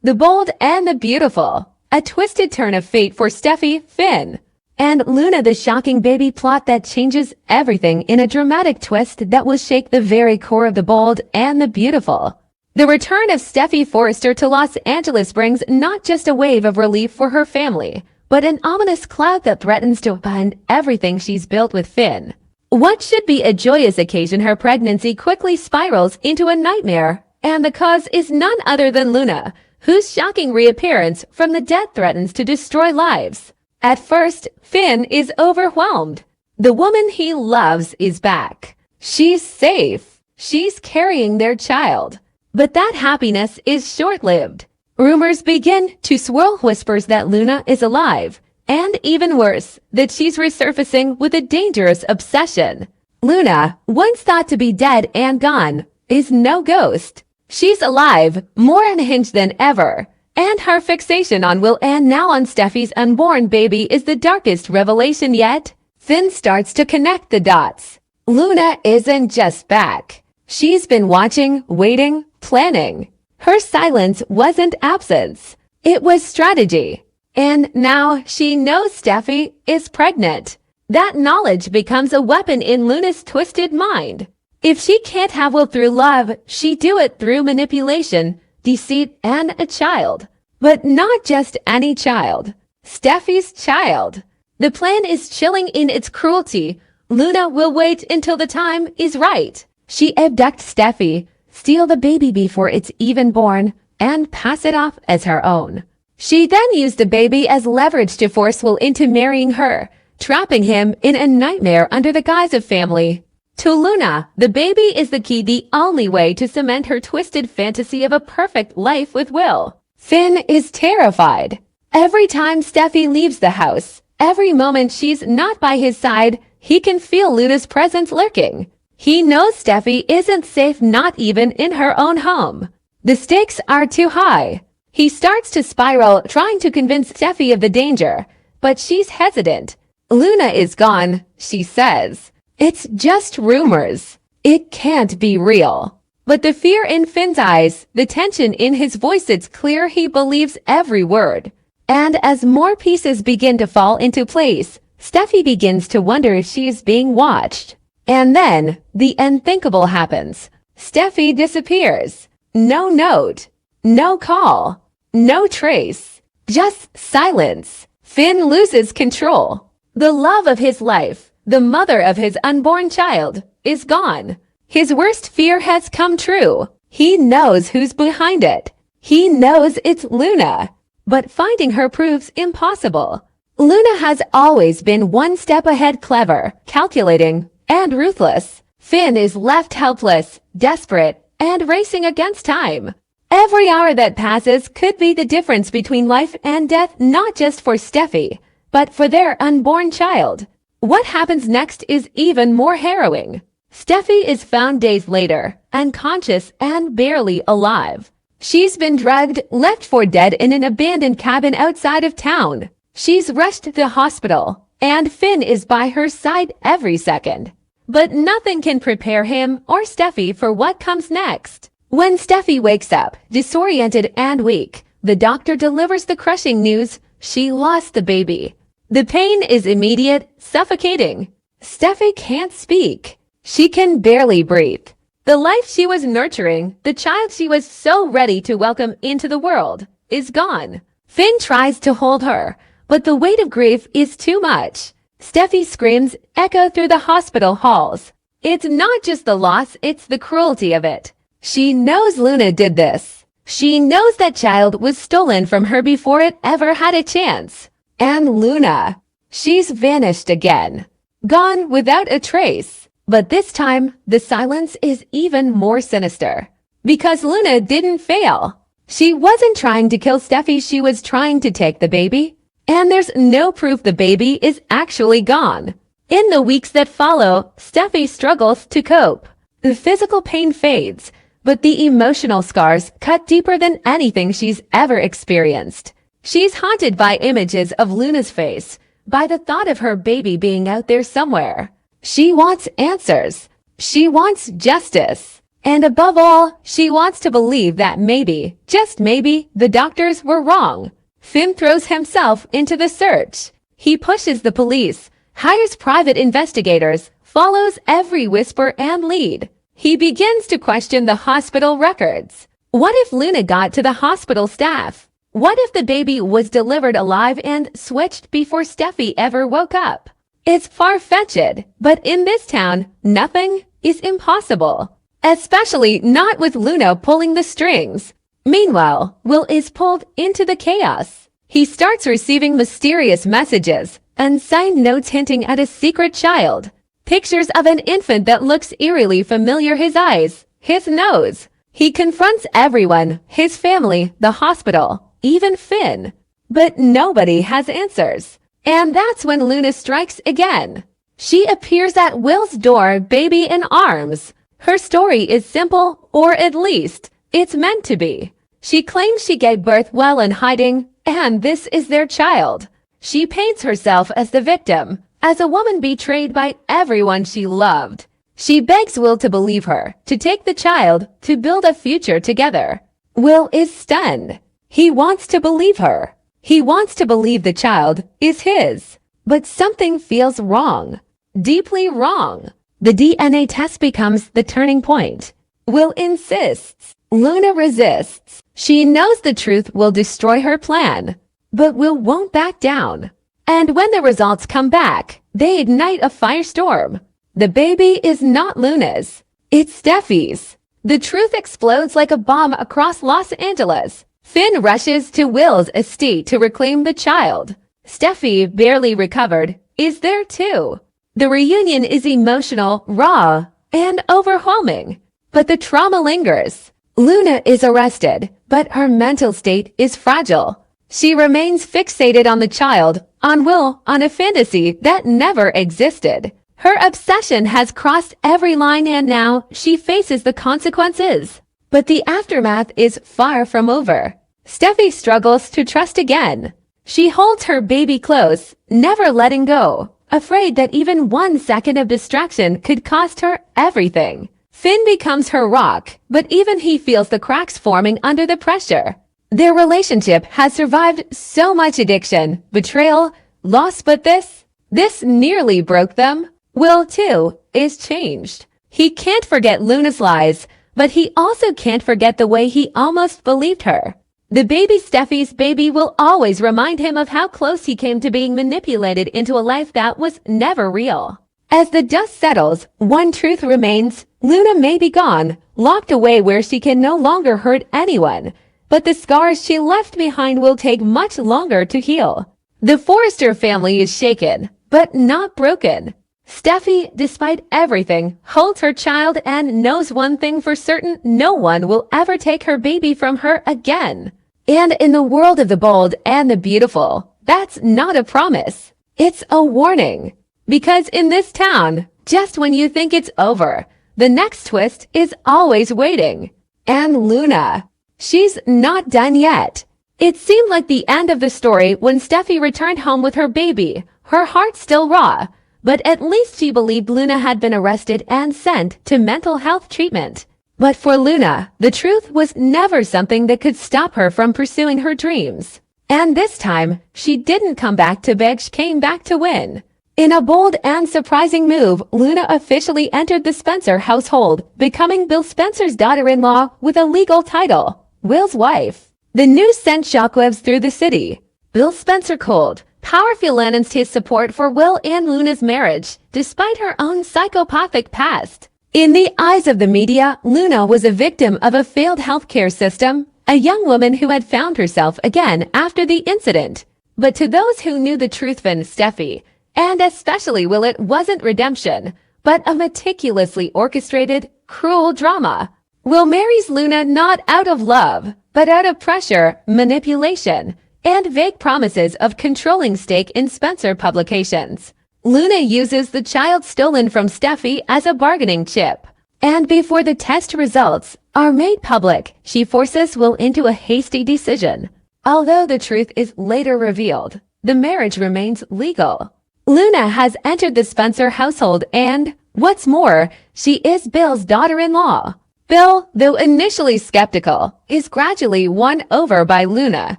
The Bold and the Beautiful. A twisted turn of fate for Steffy, Finn, and Luna, the shocking baby plot that changes everything in a dramatic twist that will shake the very core of The Bold and the Beautiful. The return of Steffy Forrester to Los Angeles brings not just a wave of relief for her family, but an ominous cloud that threatens to upend everything she's built with Finn. What should be a joyous occasion, her pregnancy quickly spirals into a nightmare, and the cause is none other than Luna, whose shocking reappearance from the dead threatens to destroy lives. At first, Finn is overwhelmed. The woman he loves is back. She's safe. She's carrying their child. But that happiness is short-lived. Rumors begin to swirl, whispers that Luna is alive, and even worse, that she's resurfacing with a dangerous obsession. Luna, once thought to be dead and gone, is no ghost. She's alive, more unhinged than ever, and her fixation on Will and now on Steffy's unborn baby is the darkest revelation yet. Finn starts to connect the dots. Luna isn't just back. She's been watching, waiting, planning. Her silence wasn't absence. It was strategy. And now she knows Steffy is pregnant. That knowledge becomes a weapon in Luna's twisted mind. If she can't have Will through love, she do it through manipulation, deceit, and a child. But not just any child. Steffy's child. The plan is chilling in its cruelty. Luna will wait until the time is right. She abducts Steffy, steal the baby before it's even born, and pass it off as her own. She then used the baby as leverage to force Will into marrying her, trapping him in a nightmare under the guise of family. To Luna, the baby is the key, the only way to cement her twisted fantasy of a perfect life with Will. Finn is terrified. Every time Steffy leaves the house, every moment she's not by his side, he can feel Luna's presence lurking. He knows Steffy isn't safe, not even in her own home. The stakes are too high. He starts to spiral, trying to convince Steffy of the danger, but she's hesitant. Luna is gone, she says. It's just rumors. It can't be real. But the fear in Finn's eyes, the tension in his voice, it's clear he believes every word. And as more pieces begin to fall into place, Steffy begins to wonder if she is being watched. And then, the unthinkable happens. Steffy disappears. No note. No call. No trace. Just silence. Finn loses control. The love of his life, the mother of his unborn child, is gone. His worst fear has come true. He knows who's behind it. He knows it's Luna. But finding her proves impossible. Luna has always been one step ahead, clever, calculating, and ruthless. Finn is left helpless, desperate, and racing against time. Every hour that passes could be the difference between life and death, not just for Steffy, but for their unborn child. What happens next is even more harrowing. Steffy is found days later, unconscious and barely alive. She's been drugged, left for dead in an abandoned cabin outside of town. She's rushed to the hospital, and Finn is by her side every second. But nothing can prepare him or Steffy for what comes next. When Steffy wakes up, disoriented and weak, the doctor delivers the crushing news: she lost the baby. The pain is immediate, suffocating. Steffy can't speak. She can barely breathe. The life she was nurturing, the child she was so ready to welcome into the world, is gone. Finn tries to hold her, but the weight of grief is too much. Steffy's screams echo through the hospital halls. It's not just the loss, it's the cruelty of it. She knows Luna did this. She knows that child was stolen from her before it ever had a chance. And Luna, she's vanished again. Gone without a trace. But this time, the silence is even more sinister. Because Luna didn't fail. She wasn't trying to kill Steffy, she was trying to take the baby. And there's no proof the baby is actually gone. In the weeks that follow, Steffy struggles to cope. The physical pain fades, but the emotional scars cut deeper than anything she's ever experienced. She's haunted by images of Luna's face, by the thought of her baby being out there somewhere. She wants answers. She wants justice. And above all, she wants to believe that maybe, just maybe, the doctors were wrong. Finn throws himself into the search. He pushes the police, hires private investigators, follows every whisper and lead. He begins to question the hospital records. What if Luna got to the hospital staff? What if the baby was delivered alive and switched before Steffy ever woke up? It's far-fetched, but in this town, nothing is impossible. Especially not with Luna pulling the strings. Meanwhile, Will is pulled into the chaos. He starts receiving mysterious messages, unsigned notes hinting at a secret child. Pictures of an infant that looks eerily familiar, his eyes, his nose. He confronts everyone, his family, the hospital, even Finn. But nobody has answers. And that's when Luna strikes again. She appears at Will's door, baby in arms. Her story is simple, or at least, it's meant to be. She claims she gave birth while in hiding, and this is their child. She paints herself as the victim, as a woman betrayed by everyone she loved. She begs Will to believe her, to take the child, to build a future together. Will is stunned. He wants to believe her. He wants to believe the child is his. But something feels wrong. Deeply wrong. The DNA test becomes the turning point. Will insists. Luna resists. She knows the truth will destroy her plan. But Will won't back down. And when the results come back, they ignite a firestorm. The baby is not Luna's. It's Steffy's. The truth explodes like a bomb across Los Angeles. Finn rushes to Will's estate to reclaim the child. Steffy, barely recovered, is there too. The reunion is emotional, raw, and overwhelming. But the trauma lingers. Luna is arrested, but her mental state is fragile. She remains fixated on the child, on Will, on a fantasy that never existed. Her obsession has crossed every line and now she faces the consequences. But the aftermath is far from over. Steffy struggles to trust again. She holds her baby close, never letting go, afraid that even 1 second of distraction could cost her everything. Finn becomes her rock, but even he feels the cracks forming under the pressure. Their relationship has survived so much addiction, betrayal, loss, but this nearly broke them. Will, too, is changed. He can't forget Luna's lies, but he also can't forget the way he almost believed her. The baby Steffy's baby will always remind him of how close he came to being manipulated into a life that was never real. As the dust settles, one truth remains. Luna may be gone, locked away where she can no longer hurt anyone. But the scars she left behind will take much longer to heal. The Forrester family is shaken, but not broken. Steffy, despite everything, holds her child and knows one thing for certain: no one will ever take her baby from her again. And in the world of the bold and the beautiful, that's not a promise. It's a warning. Because in this town, just when you think it's over, the next twist is always waiting. And Luna, she's not done yet. It seemed like the end of the story when Steffy returned home with her baby, her heart still raw. But at least she believed Luna had been arrested and sent to mental health treatment. But for Luna, the truth was never something that could stop her from pursuing her dreams. And this time, she didn't come back to beg, she came back to win. In a bold and surprising move, Luna officially entered the Spencer household, becoming Bill Spencer's daughter-in-law with a legal title, Will's wife. The news sent shockwaves through the city. Bill Spencer cold, powerfully announced his support for Will and Luna's marriage, despite her own psychopathic past. In the eyes of the media, Luna was a victim of a failed healthcare system, a young woman who had found herself again after the incident. But to those who knew the truth, Finn, Steffy, and especially Will, it wasn't redemption, but a meticulously orchestrated, cruel drama. Will marries Luna not out of love, but out of pressure, manipulation, and vague promises of controlling stake in Spencer Publications. Luna uses the child stolen from Steffy as a bargaining chip. And before the test results are made public, she forces Will into a hasty decision. Although the truth is later revealed, the marriage remains legal. Luna has entered the Spencer household and, what's more, she is Bill's daughter-in-law. Bill, though initially skeptical, is gradually won over by Luna.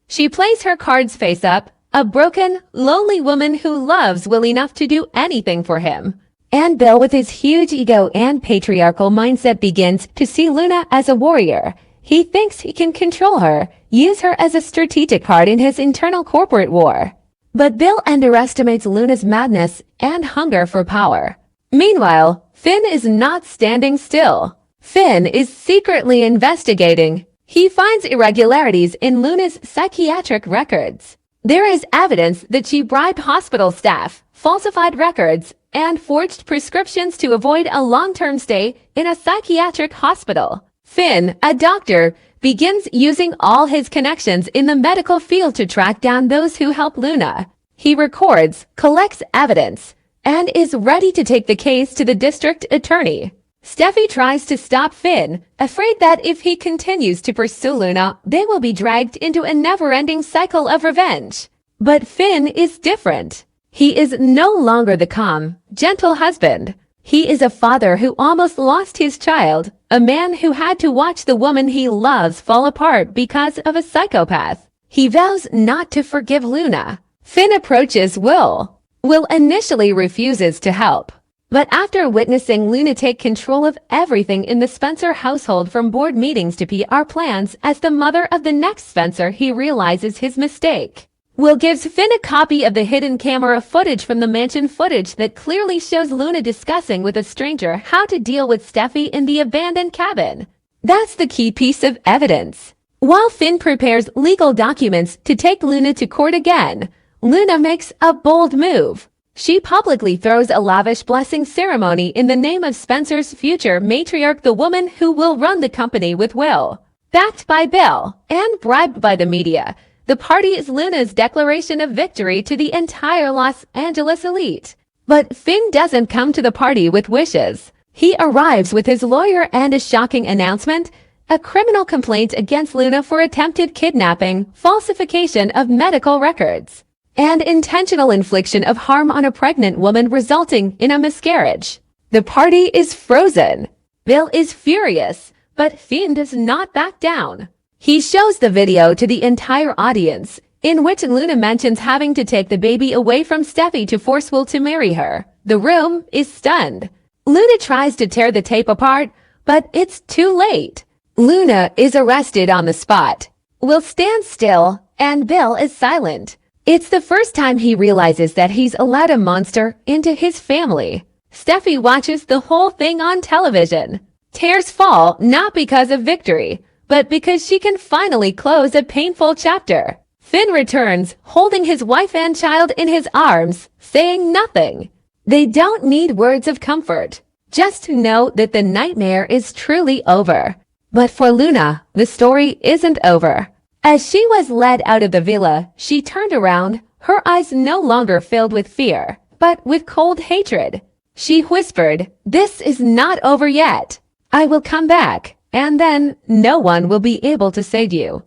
She plays her cards face up, a broken, lonely woman who loves Will enough to do anything for him. And Bill, with his huge ego and patriarchal mindset, begins to see Luna as a warrior. He thinks he can control her, use her as a strategic card in his internal corporate war. But Bill underestimates Luna's madness and hunger for power. Meanwhile, Finn is not standing still. Finn is secretly investigating. He finds irregularities in Luna's psychiatric records. There is evidence that she bribed hospital staff, falsified records, and forged prescriptions to avoid a long-term stay in a psychiatric hospital. Finn, a doctor, begins using all his connections in the medical field to track down those who help Luna. He records, collects evidence, and is ready to take the case to the district attorney. Steffy tries to stop Finn, afraid that if he continues to pursue Luna, they will be dragged into a never-ending cycle of revenge. But Finn is different. He is no longer the calm, gentle husband. He is a father who almost lost his child, a man who had to watch the woman he loves fall apart because of a psychopath. He vows not to forgive Luna. Finn approaches Will. Will initially refuses to help. But after witnessing Luna take control of everything in the Spencer household, from board meetings to PR plans, as the mother of the next Spencer, he realizes his mistake. Will gives Finn a copy of the hidden camera footage from the mansion footage that clearly shows Luna discussing with a stranger how to deal with Steffy in the abandoned cabin. That's the key piece of evidence. While Finn prepares legal documents to take Luna to court again, Luna makes a bold move. She publicly throws a lavish blessing ceremony in the name of Spencer's future matriarch, the woman who will run the company with Will. Backed by Bill and bribed by the media, the party is Luna's declaration of victory to the entire Los Angeles elite. But Finn doesn't come to the party with wishes. He arrives with his lawyer and a shocking announcement: a criminal complaint against Luna for attempted kidnapping, falsification of medical records, and intentional infliction of harm on a pregnant woman, resulting in a miscarriage. The party is frozen. Bill is furious, but Finn does not back down. He shows the video to the entire audience, in which Luna mentions having to take the baby away from Steffy to force Will to marry her. The room is stunned. Luna tries to tear the tape apart, but it's too late. Luna is arrested on the spot. Will stands still, and Bill is silent. It's the first time he realizes that he's allowed a monster into his family. Steffy watches the whole thing on television. Tears fall not because of victory, but because she can finally close a painful chapter. Finn returns, holding his wife and child in his arms, saying nothing. They don't need words of comfort. Just to know that the nightmare is truly over. But for Luna, the story isn't over. As she was led out of the villa, she turned around, her eyes no longer filled with fear, but with cold hatred. She whispered, "This is not over yet. I will come back, and then no one will be able to save you."